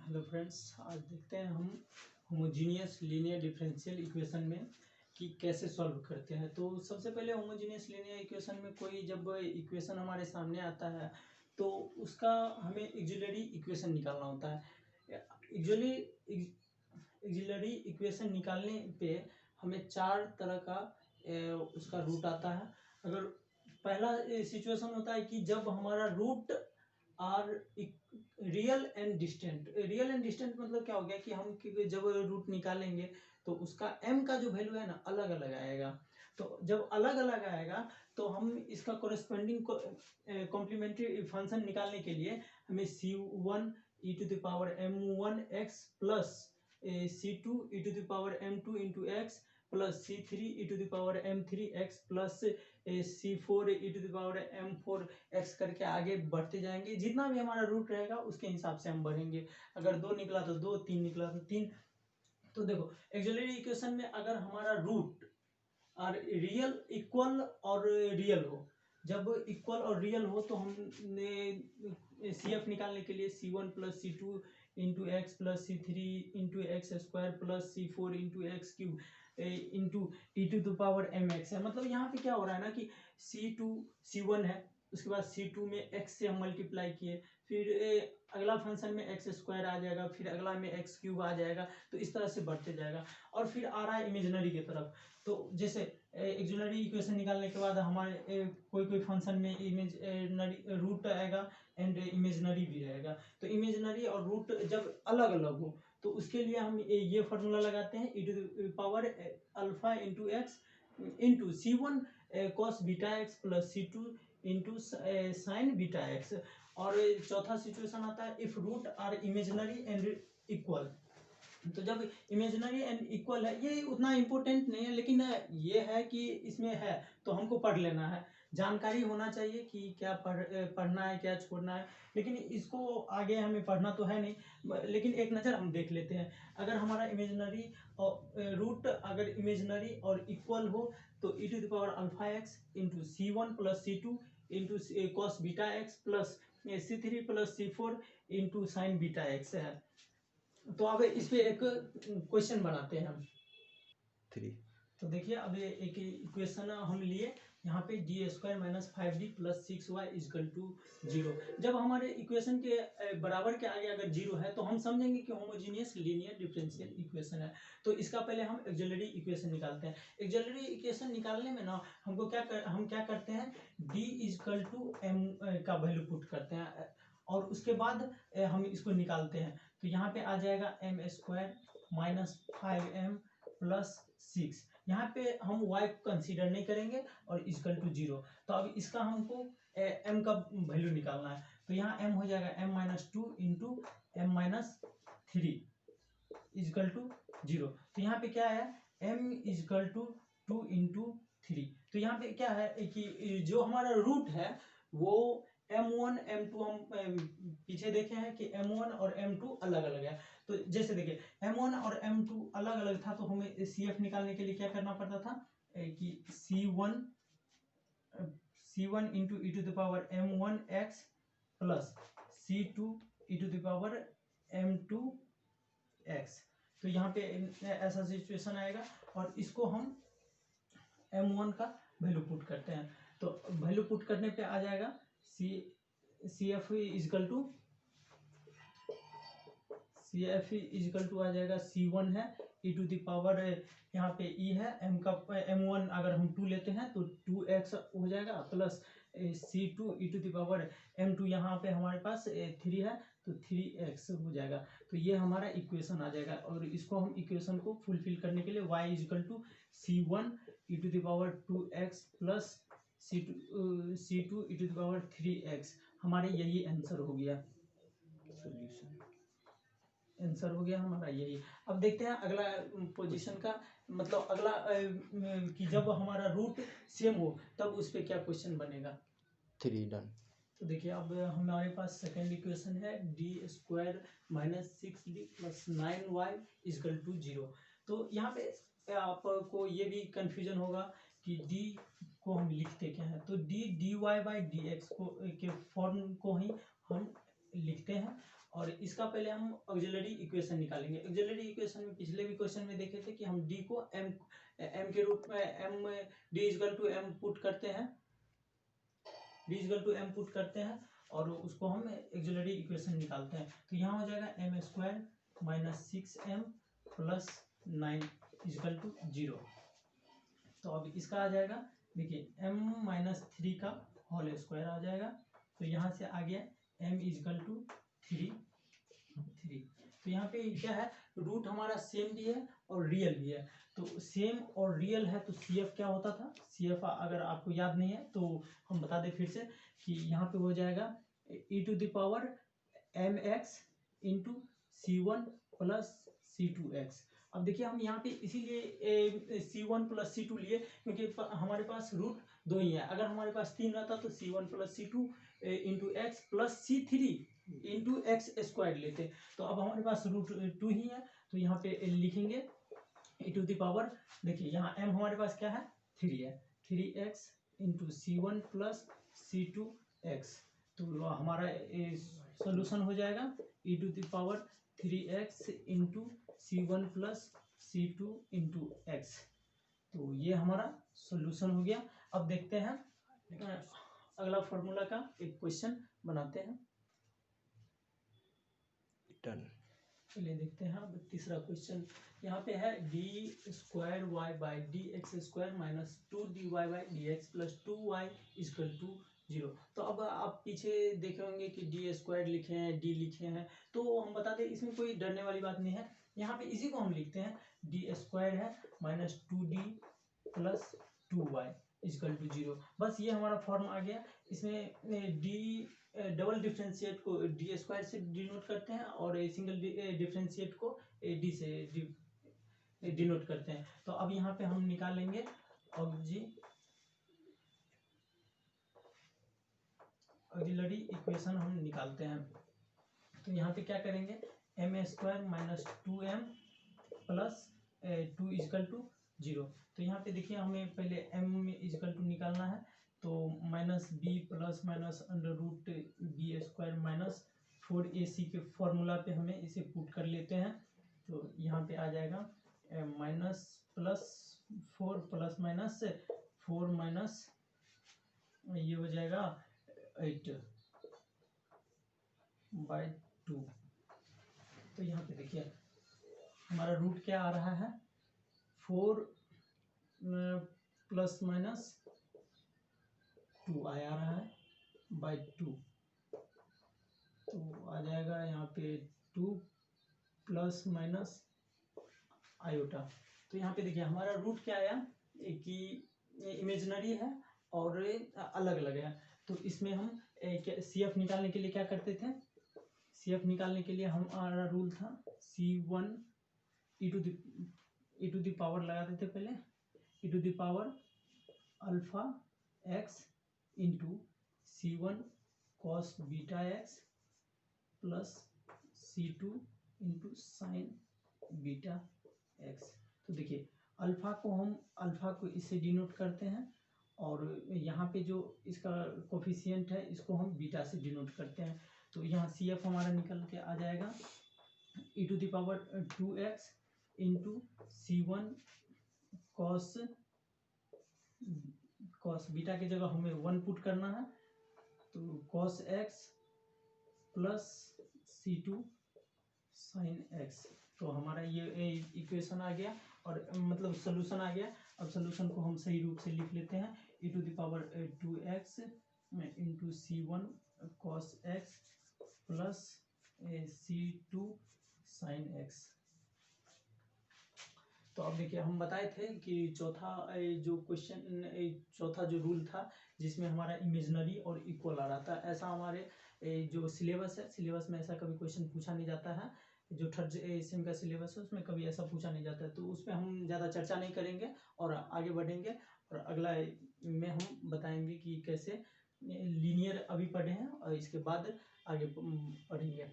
Hello friends, आज देखते हैं हम होमोजीनियस लीनियर डिफरेंशियल इक्वेशन में कि कैसे सॉल्व करते हैं। तो सबसे पहले होमोजीनियस लीनियर इक्वेशन में कोई जब इक्वेशन हमारे सामने आता है तो उसका हमें ऑक्सिलरी इक्वेशन निकालना होता है। ऑक्सिलरी इक्वेशन निकालने पे हमें चार तरह का उसका रूट आता है। अगर पहला सिचुएशन होता है कि जब हमारा root are real and distinct मतलब क्या हो गया कि हम जब रूट निकालेंगे तो उसका m का जो वैल्यू है ना अलग अलग आएगा। तो जब अलग अलग आएगा तो हम इसका कोरेस्पोंडिंग कॉम्प्लीमेंट्री फंक्शन निकालने के लिए हमें c1 e to the power m1x plus c2 e to the power m2 into x plus c3 e to the power m3x plus c4 e to the power m4x करके आगे बढ़ते जाएंगे। जितना भी हमारा रूट रहेगा उसके हिसाब से हम बढ़ेंगे। अगर 2 निकला तो 2, 3 निकला तो 3। तो देखो ऑक्सिलरी इक्वेशन में अगर हमारा रूट और रियल इक्वल और रियल हो, जब इक्वल और रियल हो तो हमने CF निकालने के लिए c1 plus c2 into x plus c3 into x square plus c4 into x cube into e to the power mx है। मतलब यहाँ पे क्या हो रहा है ना कि c1 है, उसके बाद c2 में x से हम मल्टीप्लाई किए, फिर अगला फंक्शन में एक्स स्क्वायर आ जाएगा, फिर अगला में एक्स क्यूब आ जाएगा। तो इस तरह से बढ़ते जाएगा और फिर आ रहा है इमेजिनरी की तरफ। तो जैसे ऑक्सिलरी इक्वेशन निकालने के बाद हमारे कोई कोई फंक्शन में इमेजिनरी रूट आएगा एंड इमेजिनरी भी रहेगा। तो इमेजिनरी और रूट जब अलग अलग हो तो उसके लिए हम ये फार्मूला लगाते हैं e to the power alpha into x into c1 cos beta x plus c2 into sine beta x. और चौथा सिचुएशन आता है if root are imaginary and equal. तो जब इमेजिनरी एंड इक्वल है, ये उतना इम्पोर्टेंट नहीं है लेकिन ये है कि इसमें है तो हमको पढ़ लेना है, जानकारी होना चाहिए कि क्या पढ़ना है क्या छोड़ना है। लेकिन इसको आगे हमें पढ़ना तो है नहीं, लेकिन एक नज़र हम देख लेते हैं। अगर हमारा इमेजिनरी और रूट अगर इमेजिनरी और इक्वल हो तो e to the power alpha x into c1 plus c2 into cos beta x plus c3 plus c4 into sine beta x है। तो अब इस पे एक क्वेश्चन बनाते हैं हम 3। तो देखिए अब ये एक इक्वेशन हम लिए यहाँ पे d square minus 5d plus 6y is equal to 0। जब हमारे इक्वेशन के बराबर के आगे अगर 0 है तो हम समझेंगे कि होमोजीनियस लीनियर डिफरेंशियल इक्वेशन है। तो इसका पहले हम ऑक्सिलरी इक्वेशन निकालते हैं। ऑक्सिलरी इक्वेशन निकालने में ना हमको हम क्या करते हैं, d इजकल टू m का वैल्यू पुट करते हैं और उसके बाद हम इसको निकालते हैं। तो यहाँ पे आ जाएगा m square minus 5m plus 6। यहाँ पे हम y को कंसीडर नहीं करेंगे और इक्वल टू 0। तो अब इसका हमको m का वैल्यू निकालना है। तो यहाँ m हो जाएगा m minus 2 into m minus 3 equal to 0। तो यहाँ पे क्या है m इक्वल टू 2 इंटू 3। तो यहाँ पे क्या है कि जो हमारा रूट है वो m1 m2 हम पीछे देखे हैं कि m1 और m2 अलग अलग है। तो जैसे देखिए m1 और m2 अलग अलग था तो हमें CF निकालने के लिए क्या करना पड़ता था कि c1 into e to the power m1x plus c2 e to the power m2x। तो यहाँ पे ऐसा सिचुएशन आएगा और इसको हम m1 का वैल्यू पुट करते हैं। तो वैल्यू पुट करने पे आ जाएगा CF इजकल टू आ जाएगा c1 है e टू द पावर यहाँ पे e है m का m1 अगर हम 2 लेते हैं तो 2x हो जाएगा plus c2 e to the power m2 यहाँ पे हमारे पास 3 है तो 3x हो जाएगा। तो ये हमारा इक्वेशन आ जाएगा और इसको हम इक्वेशन को फुलफिल करने के लिए y is equal to c1 e to the power 2x plus c2 e to the power 3x। हमारे यही आंसर हो गया, सॉल्यूशन आंसर हो गया हमारा यही। अब देखते हैं अगला पोजीशन का, मतलब अगला कि जब हमारा रूट सेम हो तब उस पर क्या क्वेश्चन बनेगा। 3 डन। तो देखिए अब हमारे पास सेकेंड इक्वेशन है d square minus 6d plus 9y is equal to 0। तो यहाँ पे आपको ये भी कंफ्यूजन होगा कि d को हम लिखते क्या है। तो d dy by d x को के फॉर्म को ही हम लिखते हैं और इसका पहले हम ऑक्सिलरी इक्वेशन निकालेंगे। ऑक्सिलरी इक्वेशन में पिछले भी क्वेश्चन में देखे थे कि हम डी को एम के रूप में m d is equal to m put करते हैं, d is equal to m put करते हैं और उसको हम ऑक्सिलरी इक्वेशन निकालते हैं। तो यहाँ हो जाएगा m square minus 6m plus 9 is equal to 0। तो अब इसका आ जाएगा, देखिए m माइनस 3 का होल स्क्वायर आ जाएगा। तो यहाँ से आ गया m इजकल टू 3। तो यहाँ पे क्या है, रूट हमारा सेम भी है और रियल भी है। तो सेम और रियल है तो CF क्या होता था, CF अगर आपको याद नहीं है तो हम बता दें फिर से कि यहाँ पे हो जाएगा e⁻ mx into C1 plus C2x। अब देखिए हम यहाँ पे इसीलिए C1 प्लस C2 लिए क्योंकि हमारे पास रूट 2 ही है। अगर हमारे पास 3 रहता तो C1 plus C2 into x plus C3 into x square लेते। तो अब हमारे पास रूट 2 ही है तो यहाँ पे लिखेंगे e⁻, देखिए यहाँ m हमारे पास क्या है 3 है, 3x into C1 plus C2x। तो हमारा सोल्यूशन हो जाएगा e⁻3x into C1 plus C2 into x. तो ये हमारा सोल्यूशन हो गया। अब देखते हैं अगला फॉर्मूला का एक क्वेश्चन बनाते हैं। डन। चलिए देखते हैं अब तीसरा क्वेश्चन। यहाँ पे है d square y by d x square minus 2dy by d x plus 2y is equal to 0। तो अब आप पीछे देखे होंगे कि डी स्क्वायर लिखे हैं, डी लिखे हैं, तो हम बता दें इसमें कोई डरने वाली बात नहीं है। यहाँ पे इसी को हम लिखते हैं डी स्क्वायर है minus 2d plus 2y is equal to 0। बस ये हमारा फॉर्म आ गया। इसमें डी डबल डिफरेंशिएट को डी स्क्वायर से डिनोट करते हैं और सिंगल डिफरेंशिएट को डी से डिनोट करते हैं। तो अब यहाँ पे हम निकालेंगे ऑक्सिलरी इक्वेशन हम निकालते हैं। तो यहाँ पे क्या करेंगे, m square minus 2m plus 2 is equal to 0। तो यहाँ पे देखिए हमें पहले m इजकल टू निकालना है। तो minus b plus minus under root b square minus 4ac के फॉर्मूला पे हमें इसे पुट कर लेते हैं। तो यहाँ पे आ जाएगा minus plus 4 plus minus 4 minus ये हो जाएगा 8 बाई 2। तो यहाँ पे देखिए हमारा रूट क्या आ रहा है 4 प्लस माइनस 2 आ रहा है बाई 2। तो आ जाएगा यहाँ पे 2 प्लस माइनस आयोटा। तो यहाँ पे देखिए हमारा रूट क्या आया कि इमेजिनरी है और अलग अलग है। तो इसमें हम CF निकालने के लिए क्या करते थे, CF निकालने के लिए हमारा रूल था C1 e to the power लगाते थे पहले e⁻ alpha x into C1 cos beta x plus C2 into sine beta x। तो देखिए अल्फा को इससे डिनोट करते हैं और यहाँ पे जो इसका कोफिशिएंट है इसको हम बीटा से डिनोट करते हैं। तो यहाँ CF हमारा निकल के आ जाएगा e⁻ 2x into C1 cos beta की जगह हमें 1 पुट करना है। तो cos x plus C2 sine x। तो हमारा ये इक्वेशन आ गया और मतलब सोल्यूशन आ गया। अब सोल्यूशन को हम सही रूप से लिख लेते हैं e⁻ 2x into C1 cos x plus C2 sine x। तो अब देखिए हम बताए थे कि चौथा जो रूल था जिसमें हमारा इमेजिनरी और इक्वल आ रहा था, ऐसा हमारे जो सिलेबस है, सिलेबस में ऐसा कभी क्वेश्चन पूछा नहीं जाता है। जो थर्ड सेम का सिलेबस है उसमें कभी ऐसा पूछा नहीं जाता है। तो उस पर हम ज़्यादा चर्चा नहीं करेंगे और आगे बढ़ेंगे और अगला में हम बताएंगे कि कैसे लीनियर अभी पढ़े हैं और इसके बाद आगे पढ़ेंगे।